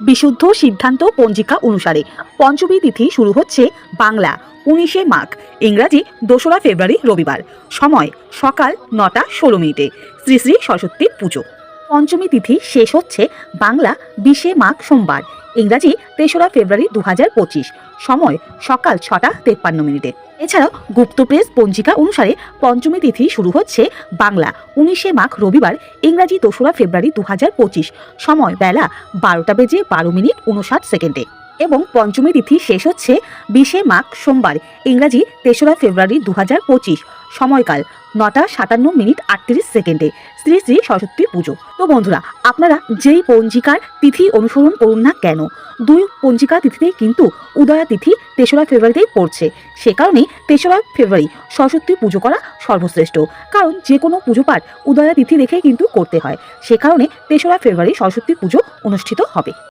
বিশুদ্ধ সিদ্ধান্ত পঞ্জিকা অনুসারে পঞ্চমী তিথি শুরু হচ্ছে বাংলা 19শে মাঘ, ইংরাজি 2রা ফেব্রুয়ারি রবিবার। সময় সকাল 9টা 16 মিনিটে। শ্রী শ্রী সরস্বতীর পুজো। পঞ্চমী তিথি শেষ হচ্ছে বাংলা 20শে মাঘ সোমবার, ইংরাজি 3রা ফেব্রুয়ারি 2025। সময় সকাল 6টা 53 মিনিটে। এছাড়াও গুপ্ত প্রেস পঞ্জিকা অনুসারে পঞ্চমী তিথি শুরু হচ্ছে বাংলা 19শে মাঘ রবিবার, ইংরাজি 2রা ফেব্রুয়ারি 2025। সময় বেলা 12টা বেজে 12 মিনিট 59 সেকেন্ডে এবং পঞ্চমী তিথি শেষ হচ্ছে 20শে মাঘ সোমবার, ইংরাজি 3রা ফেব্রুয়ারি 2025। সময়কাল 9টা 57 মিনিট 38 সেকেন্ডে। শ্রী শ্রী সরস্বতী পুজো। তো বন্ধুরা, আপনারা যেই পঞ্জিকার তিথি অনুসরণ করুন না কেন, দুই পঞ্জিকা তিথিতেই কিন্তু উদয়া তিথি 3রা ফেব্রুয়ারিতেই পড়ছে। সে কারণেই 3রা ফেব্রুয়ারি সরস্বতী পুজো করা সর্বশ্রেষ্ঠ। কারণ যে কোনো পুজো পাঠ উদয়া তিথি দেখেই কিন্তু করতে হয়। সে কারণে 3রা ফেব্রুয়ারি সরস্বতী পুজো অনুষ্ঠিত হবে।